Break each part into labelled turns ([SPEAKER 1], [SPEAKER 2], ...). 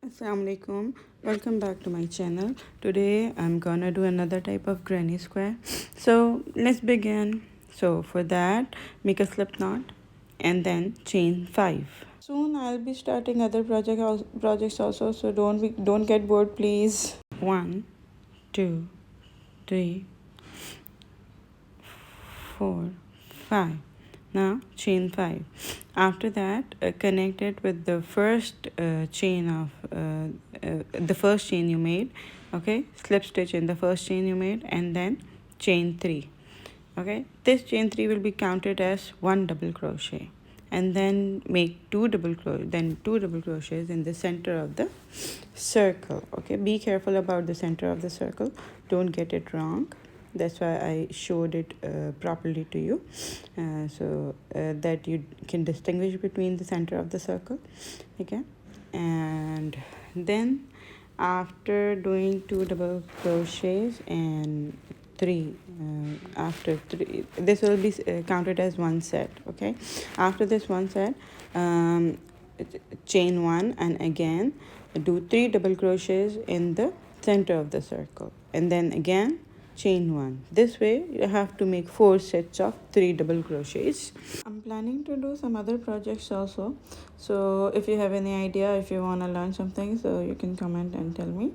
[SPEAKER 1] Assalamualaikum. Welcome back to my channel. Today I'm gonna do another type of granny square. So let's begin. So for that, make a slip knot and then chain 5. Soon I'll be starting other projects also, so don't get bored, please. 1 2 3 4 5. Now chain 5. After that, connect it with the first chain of the first chain you made. Okay, slip stitch in the first chain you made and then chain 3. Okay, this chain 3 will be counted as one double crochet, and then make two double crochets in the center of the circle. Okay, be careful about the center of the circle, don't get it wrong. That's why I showed it properly to you, so that you can distinguish between the center of the circle. Okay, and then after doing two double crochets and after 3, this will be counted as one set. Okay, after this one set, chain 1 and again do 3 double crochets in the center of the circle, and then again chain 1. This way you have to make 4 sets of 3 double crochets. I'm planning to do some other projects also, so if you have any idea, if you want to learn something, so you can comment and tell me.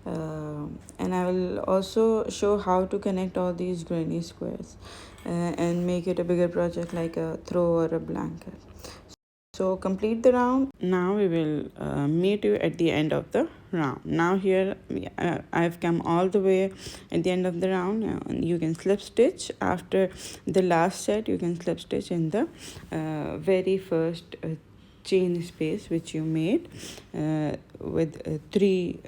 [SPEAKER 1] And I will also show how to connect all these granny squares and make it a bigger project like a throw or a blanket. So complete the round. Now we will meet you at the end of the round. Now here I've come all the way at the end of the round. You can slip stitch after the last set. You can slip stitch in the very first chain space which you made with 3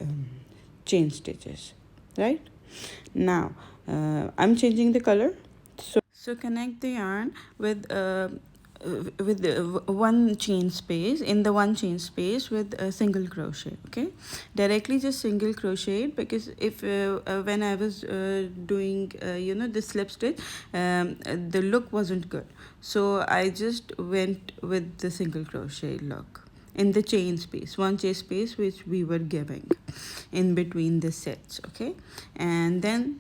[SPEAKER 1] chain stitches. Right now I'm changing the color, so connect the yarn with one chain space, in the one chain space with a single crochet. Okay, directly just single crochet it, because if when I was doing the slip stitch, the look wasn't good, so I just went with the single crochet look in the chain space, one chain space which we were giving in between the sets. Okay, and then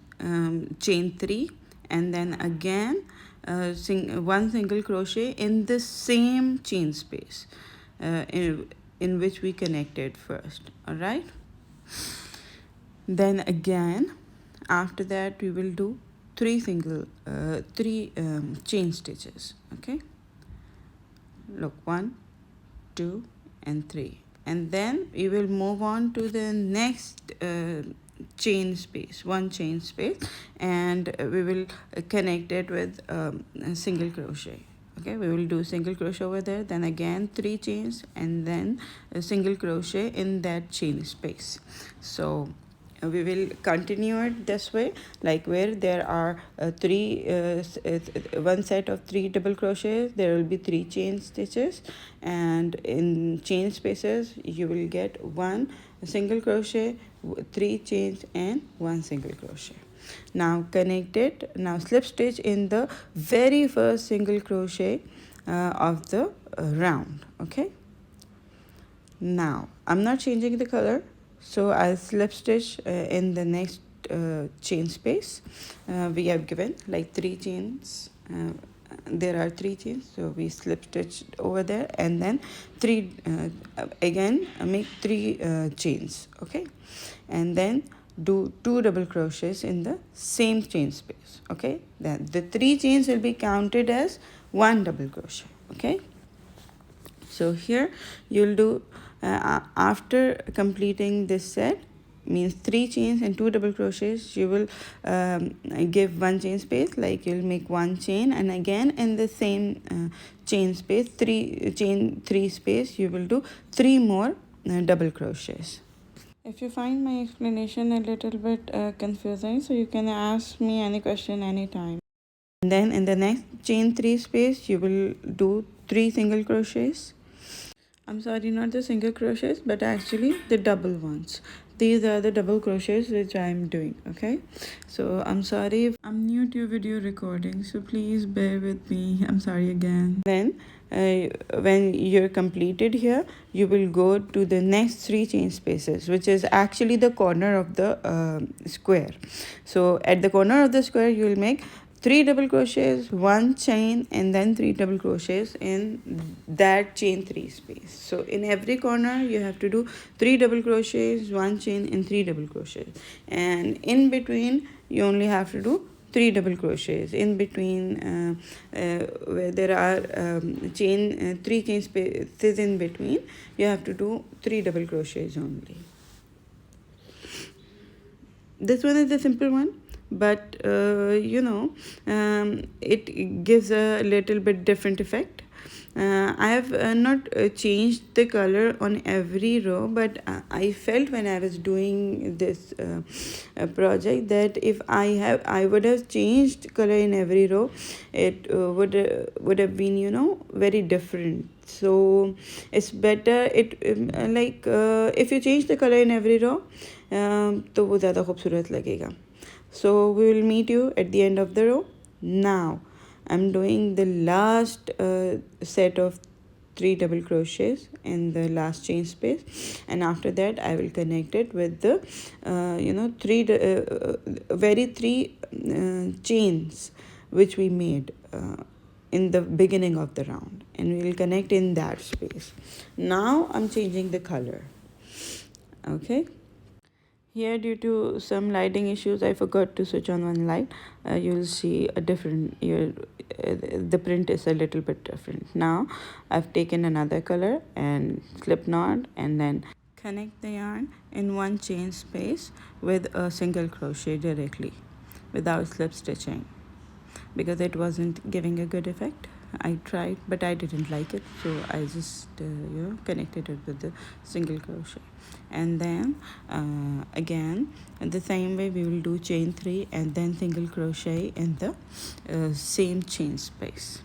[SPEAKER 1] chain 3, and then again one single crochet in the same chain space in which we connected first. All right, then again after that we will do 3 chain stitches. Okay, look, 1 2 and 3, and then we will move on to the next chain space, one chain space, and we will connect it with a single crochet. Okay, we will do single crochet over there, then again 3 chains, and then a single crochet in that chain space. So we will continue it this way, like where there are one set of 3 double crochets, there will be 3 chain stitches, and in chain spaces you will get 1 single crochet, 3 chains, and 1 single crochet. Now connect it. Now slip stitch in the very first single crochet of the round. Okay, now I'm not changing the color, so I'll slip stitch in the next chain space. We have given like 3 chains, there are 3 chains, so we slip stitch over there, and then 3 again make 3 chains. Okay, and then do 2 double crochets in the same chain space. Okay, then the 3 chains will be counted as 1 double crochet. Okay, so here you'll do after completing this set, means 3 chains and 2 double crochets, you will give 1 chain space, like you'll make 1 chain, and again in the same chain space, 3 space, you will do 3 more double crochets. If you find my explanation a little bit confusing, so you can ask me any question anytime. And then in the next chain 3 space, you will do 3 single crochets. I'm sorry, not the single crochets, but actually the double ones. These are the double crochets which I'm doing. Okay, so I'm sorry if I'm new to video recording, so please bear with me. I'm sorry again. Then when you're completed here, you will go to the next 3 chain spaces, which is actually the corner of the square. So at the corner of the square, you will make 3 double crochets, 1 chain, and then 3 double crochets in that chain 3 space. So in every corner you have to do 3 double crochets, 1 chain, and 3 double crochets, and in between you only have to do 3 double crochets. In between where there are 3 chain spaces in between, you have to do 3 double crochets only. This one is the simple one, but it gives a little bit different effect. I have not changed the color on every row, but I felt when I was doing this project that if I would have changed color in every row, it would have been very different. So it's better if you change the color in every row, तो वो ज़्यादा खूबसूरत लगेगा. So we will meet you at the end of the row. Now I'm doing the last set of 3 double crochets in the last chain space, and after that I will connect it with the three chains which we made in the beginning of the round, and we will connect in that space. Now I'm changing the color. Okay. Here, due to some lighting issues, I forgot to switch on one light. You will see a different. The print is a little bit different. Now, I've taken another color and slip knot, and then connect the yarn in one chain space with a single crochet directly, without slip stitching, because it wasn't giving a good effect. I tried, but I didn't like it, so I just connected it with the single crochet. And then again, the same way we will do chain 3 and then single crochet in the same chain space.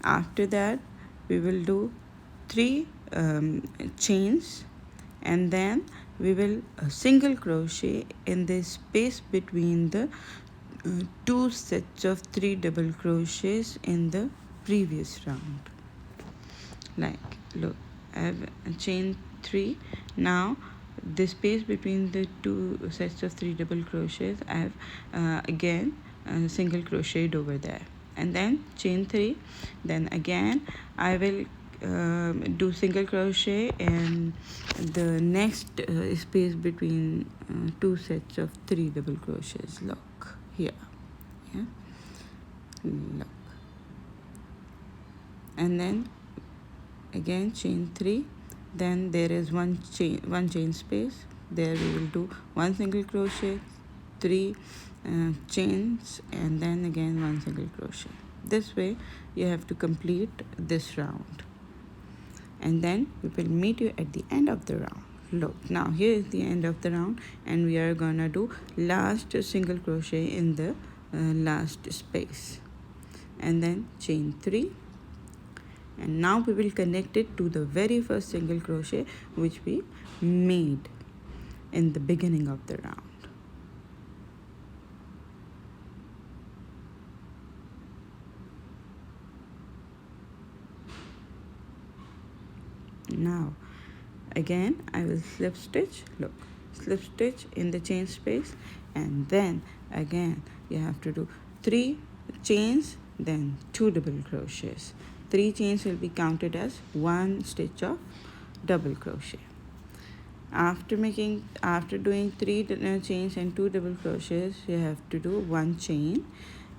[SPEAKER 1] After that, we will do 3 chains, and then we will single crochet in the space between the 2 sets of 3 double crochets in the previous round. Like, look, I have chain 3. Now the space between the 2 sets of 3 double crochets, I have again single crocheted over there, and then chain 3. Then again I will do single crochet in the next space between 2 sets of 3 double crochets. Look here, yeah, look, and then again chain 3. Then there is one chain space. There we will do 1 single crochet, 3 chains, and then again 1 single crochet. This way you have to complete this round, and then we will meet you at the end of the round. Look, now here is the end of the round, and we are gonna do last single crochet in the last space, and then chain 3. And now we will connect it to the very first single crochet which we made in the beginning of the round. Now again I will slip stitch. Look, slip stitch in the chain space, and then again you have to do 3 chains, then 2 double crochets. 3 chains will be counted as 1 stitch of double crochet. After doing 3 chains and 2 double crochets, you have to do 1 chain,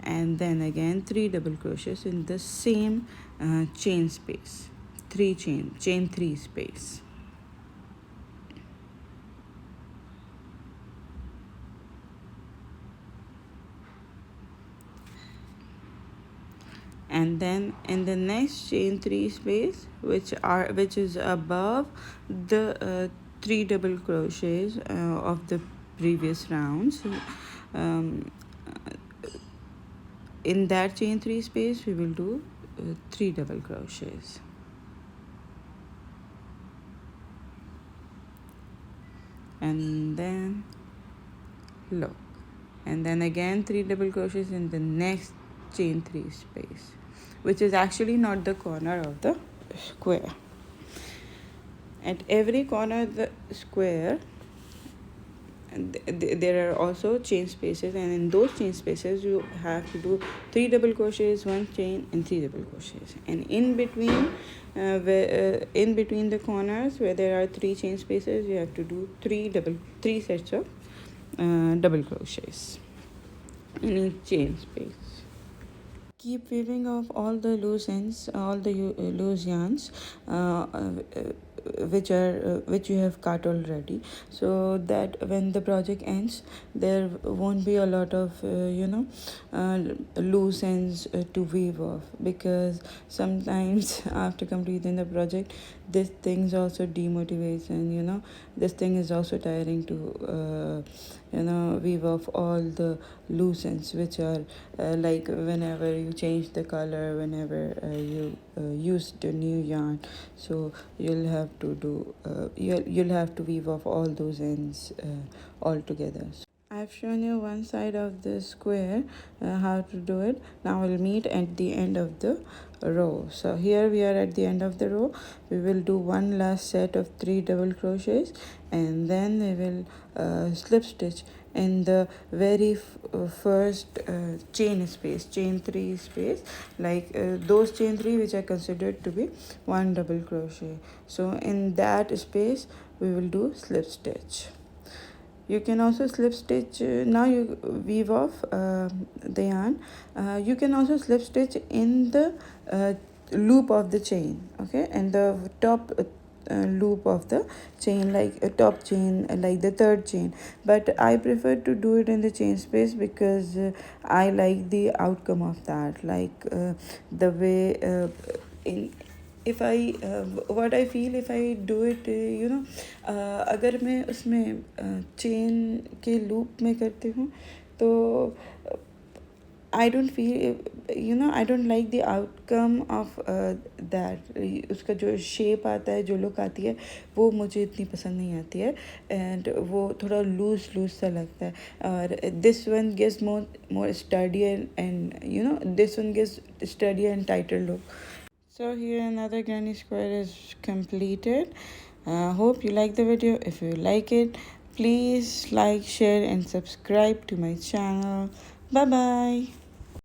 [SPEAKER 1] and then again 3 double crochets in the same chain space. Chain 3 space. And then in the next chain 3 space, which is above the 3 double crochets of the previous rounds, in that chain 3 space we will do 3 double crochets. And then look, and then again 3 double crochets in the next chain 3 space. which is actually not the corner of the square. At every corner of the square, there are also chain spaces, and in those chain spaces you have to do 3 double crochets, 1 chain, and 3 double crochets. And in between in between the corners where there are 3 chain spaces, you have to do 3 sets of double crochets in each chain space. Keep weaving off all the loose ends, all the loose yarns, which you have cut already, so that when the project ends there won't be a lot of loose ends to weave off, because sometimes after completing the project this things also demotivates, and this thing is also tiring to weave off all the loose ends, which are like whenever you change the color, whenever you use the new yarn. So you'll have to do you'll have to weave off all those ends all together. I've shown you one side of the square, how to do it. Now we'll meet at the end of the row. So here we are at the end of the row. We will do one last set of 3 double crochets, and then we will slip stitch in the very first chain 3 space, like those chain 3 which are considered to be 1 double crochet. So in that space we will do slip stitch. You can also slip stitch. Now you weave off the yarn. You can also slip stitch in the loop of the chain, okay, and the top loop of the chain, like a top chain, like the third chain. But I prefer to do it in the chain space because I like the outcome of that, like the way in if I what I feel if I do it, अगर मैं उसमें chain के loop में करती हूँ तो I don't feel, I don't like the outcome of that. उसका जो shape आता है, जो look आती है, वो मुझे इतनी पसंद नहीं आती है, and वो थोड़ा loose सा लगता है. और this one gives more sturdier, and this one gives sturdier and tighter look. So here another granny square is completed. Hope you like the video. If you like it, please like, share and subscribe to my channel. Bye bye.